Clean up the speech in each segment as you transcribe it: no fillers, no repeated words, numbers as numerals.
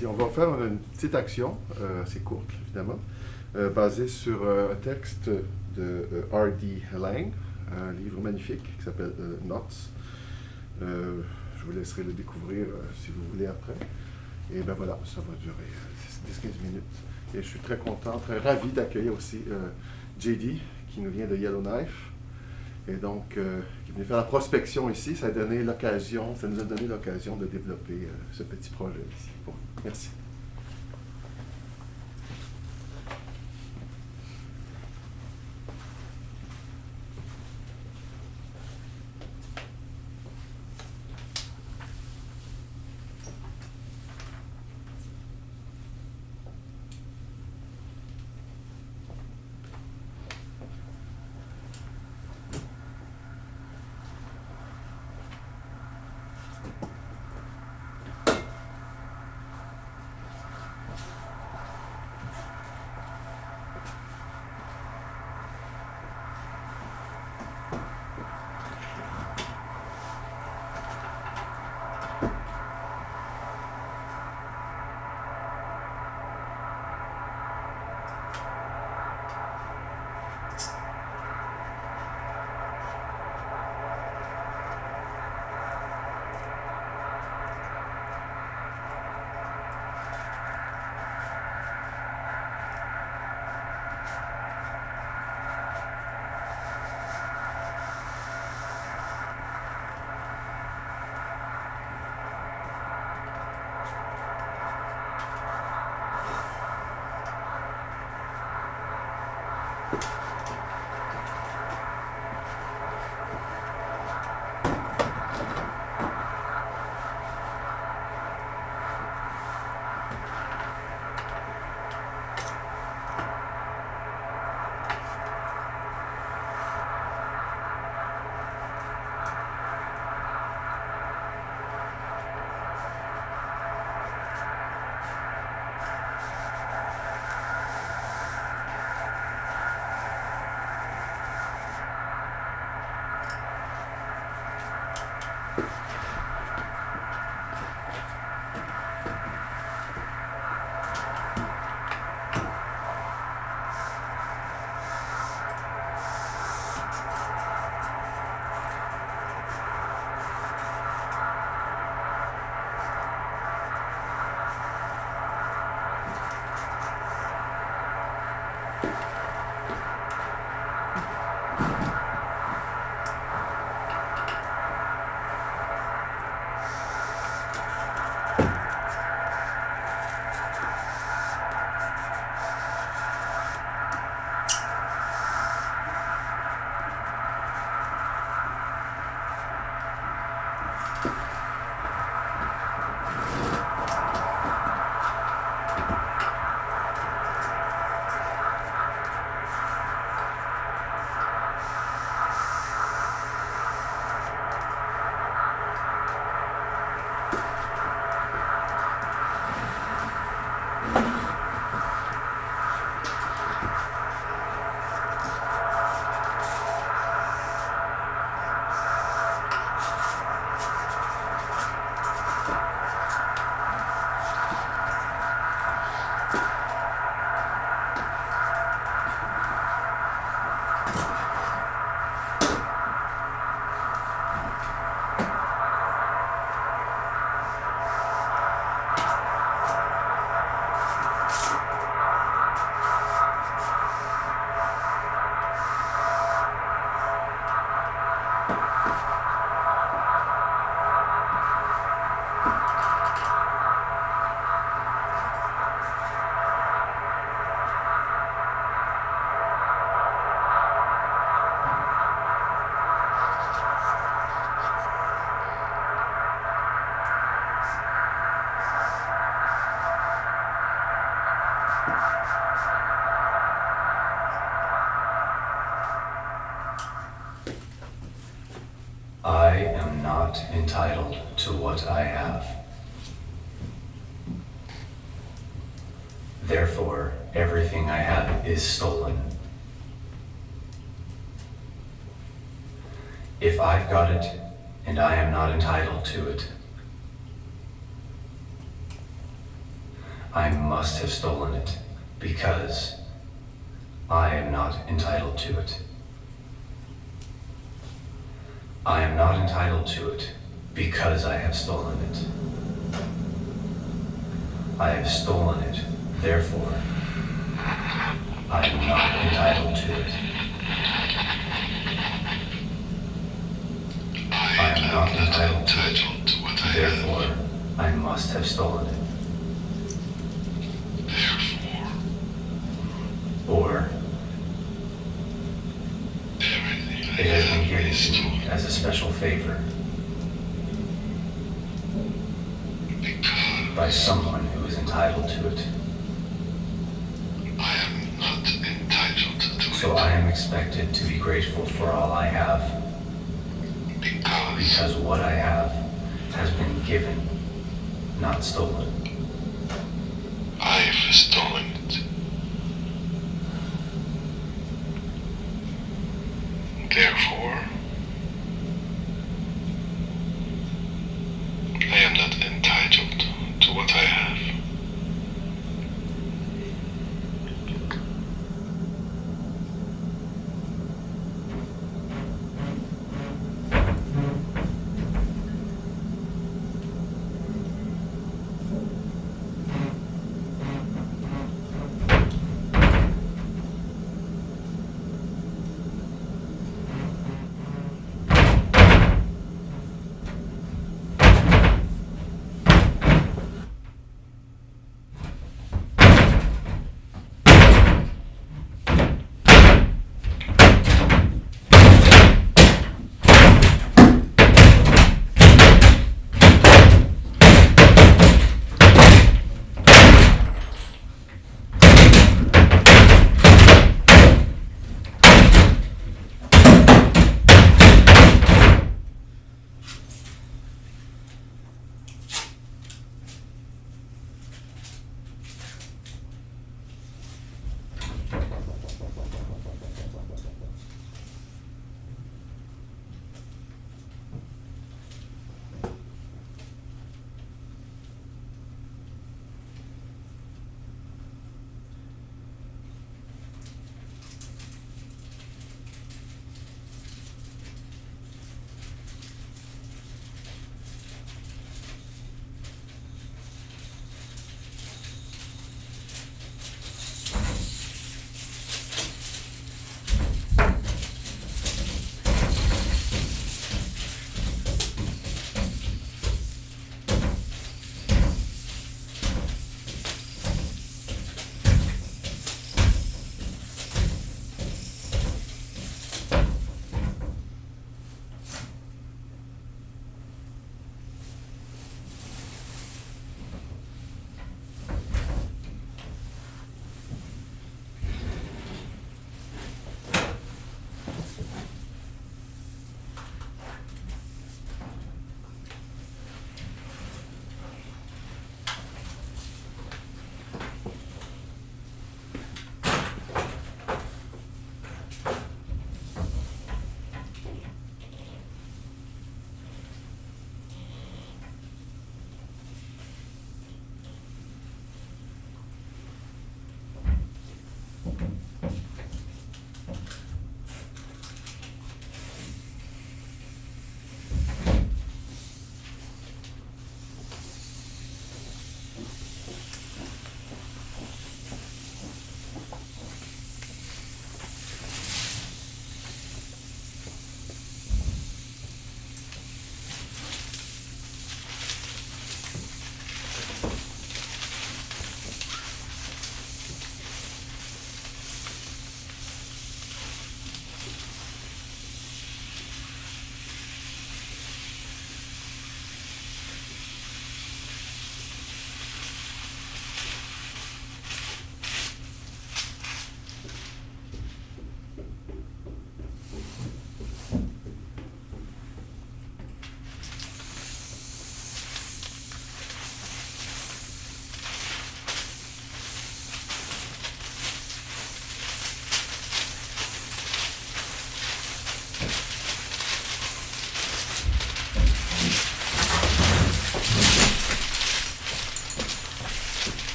ici. On va faire une petite action, assez courte évidemment, basée sur un texte de R.D. Laing, un livre magnifique qui s'appelle Knots. Je vous laisserai le découvrir si vous voulez après. Et ben voilà, ça va durer 10-15 minutes. Et je suis très content, très ravi d'accueillir aussi JD, qui nous vient de Yellowknife. Et donc, qui est venu faire la prospection ici. Ça nous a donné l'occasion de développer ce petit projet ici. Bon, merci. I am not entitled to what I have. Therefore, everything I have is stolen. If I've got it, and I am not entitled to it, I must have stolen it because I am not entitled to it. I am not entitled to it because I have stolen it. I have stolen it, therefore, I am not entitled to it. I am not entitled to it, therefore, I must have stolen it. Or, it has been given to me as a special favor by someone who is entitled to it. I am not entitled to So it I am expected to be grateful for all I have, because what I have has been given, not stolen. I've stolen it. Therefore, I am not entitled to what I have.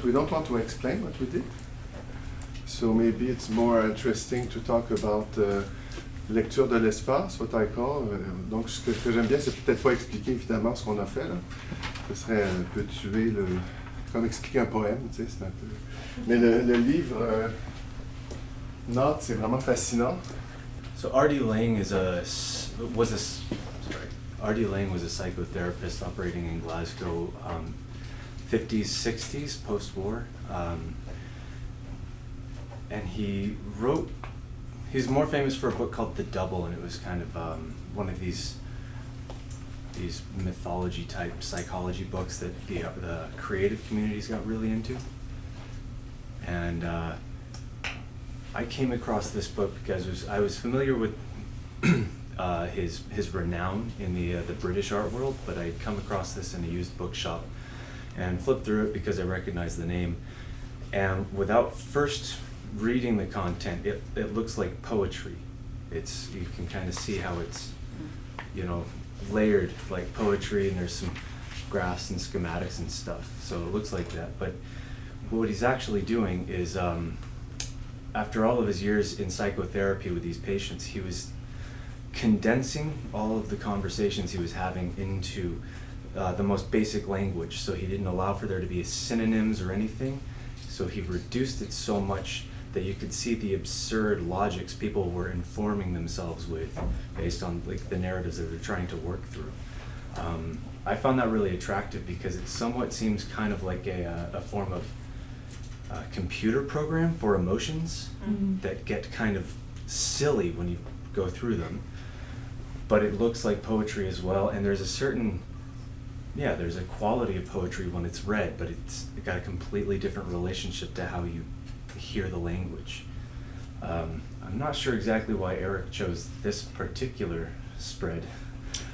but we don't want to explain what we did. So maybe it's more interesting to talk about lecture de l'espace, what I call. Donc, ce que j'aime bien, c'est peut-être pas expliquer évidemment ce qu'on a fait là. Ce serait un peu tuer le, comme expliquer un poème, tu sais, c'est un peu. Mais le livre Notes, c'est vraiment fascinant. So R.D. Laing was a psychotherapist operating in Glasgow, 50s, 60s, post-war, and he's more famous for a book called The Double, and it was kind of one of these mythology type psychology books that the creative communities got really into. And I came across this book because I was familiar with his renown in the British art world, but I'd come across this in a used bookshop and flipped through it because I recognized the name. And without first reading the content, it looks like poetry. You can kind of see how it's, layered like poetry, and there's some graphs and schematics and stuff. So it looks like that. But what he's actually doing is, after all of his years in psychotherapy with these patients, he was condensing all of the conversations he was having into the most basic language. So he didn't allow for there to be synonyms or anything. So he reduced it so much that you could see the absurd logics people were informing themselves with based on like the narratives that they're trying to work through. I found that really attractive because it somewhat seems kind of like a form of computer program for emotions that get kind of silly when you go through them, but it looks like poetry as well, and there's a quality of poetry when it's read, but it's got a completely different relationship to how you hear the language. I'm not sure exactly why Eric chose this particular spread.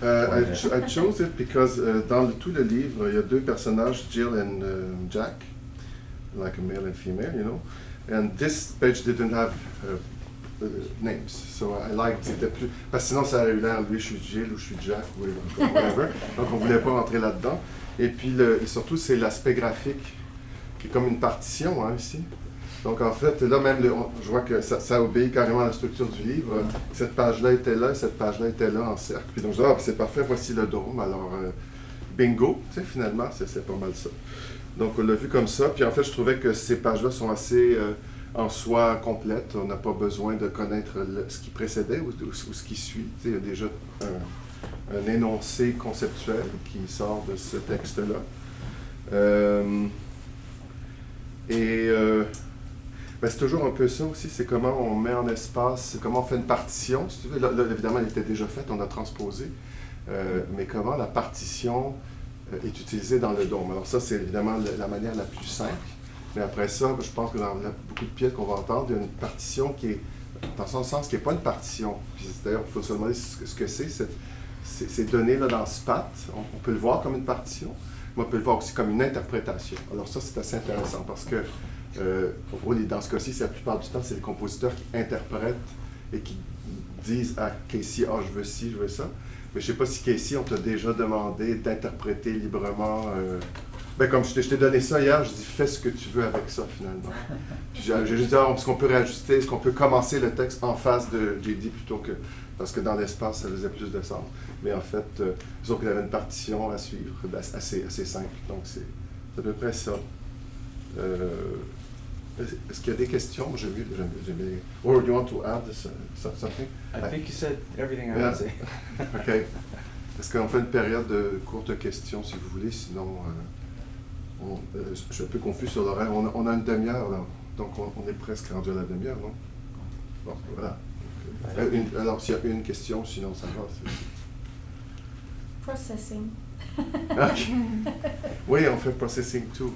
I chose it because dans tout le livre, il y a deux personnages, Jill and Jack, like a male and female, and this page didn't have names, so I liked c'était plus, parce que sinon ça aurait eu l'air, lui je suis Jill ou je suis Jack ou whatever, donc on voulait pas rentrer là-dedans. Et puis et surtout c'est l'aspect graphique qui est comme une partition ici. Donc en fait là même je vois que ça obéit carrément à la structure du livre. Cette page-là était là, cette page-là était là en cercle. Puis donc je dis c'est parfait, voici le dôme. Alors bingo, tu sais finalement c'est pas mal ça. Donc on l'a vu comme ça. Puis en fait je trouvais que ces pages-là sont assez en soi complète, on n'a pas besoin de connaître ce qui précédait ou ce qui suit. Il y a déjà un énoncé conceptuel qui sort de ce texte-là. C'est toujours un peu ça aussi, c'est comment on met en espace, c'est comment on fait une partition. Si tu veux. Là, évidemment, elle était déjà faite, on a transposé, mais comment la partition est utilisée dans le dôme. Alors ça, c'est évidemment la manière la plus simple. Mais après ça, je pense que dans beaucoup de pièces qu'on va entendre, il y a une partition qui est, dans son sens, qui n'est pas une partition. D'ailleurs, il faut se demander ce que c'est. Ces données-là dans SPAT, on peut le voir comme une partition, mais on peut le voir aussi comme une interprétation. Alors ça, c'est assez intéressant parce que, dans ce cas-ci, la plupart du temps, c'est les compositeurs qui interprètent et qui disent à Casey, je veux ci, je veux ça. Mais je ne sais pas si Casey, on t'a déjà demandé d'interpréter librement. Comme je t'ai donné ça hier, je dis fais ce que tu veux avec ça finalement. J'ai juste dit est-ce qu'on peut réajuster, est-ce qu'on peut commencer le texte en face de JD plutôt que. Parce que dans l'espace, ça faisait plus de sens. Mais en fait, disons qu'il y avait une partition à suivre, assez simple. Donc c'est à peu près ça. Est-ce qu'il y a des questions? J'ai vu. Or do you want to add something? I think you said everything I would say. OK. Est-ce qu'on fait une période de courtes questions si vous voulez, sinon. Je suis un peu confus sur l'horaire. On a une demi-heure, là. Donc, on est presque rendu à la demi-heure, non? Bon, voilà. Alors, s'il y a une question, sinon ça va. Processing. Okay. Oui, on fait processing too.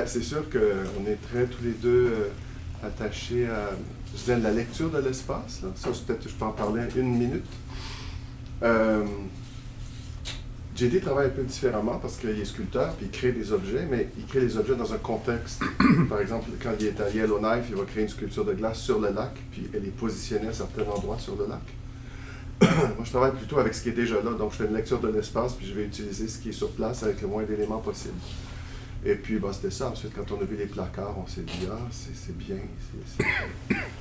C'est sûr qu'on est tous les deux attachés à la lecture de l'espace. Là. Ça, peut-être je peux en parler une minute. JD travaille un peu différemment parce qu'il est sculpteur puis il crée des objets, mais il crée les objets dans un contexte. Par exemple, quand il est à Yellowknife, il va créer une sculpture de glace sur le lac, puis elle est positionnée à certains endroits sur le lac. moi, je travaille plutôt avec ce qui est déjà là. Donc, je fais une lecture de l'espace, puis je vais utiliser ce qui est sur place avec le moins d'éléments possible. Et puis, c'était ça. Ensuite, quand on a vu les placards, on s'est dit, c'est bien.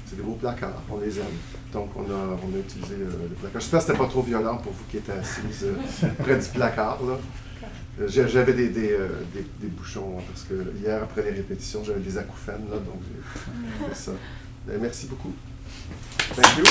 C'est des beaux placards, on les aime. Donc, on a utilisé les placards. J'espère que c'était pas trop violent pour vous qui étiez assises près du placard, là. J'avais des bouchons, parce que hier, après les répétitions, j'avais des acouphènes, là, donc j'ai fait ça. Merci beaucoup. Thank you.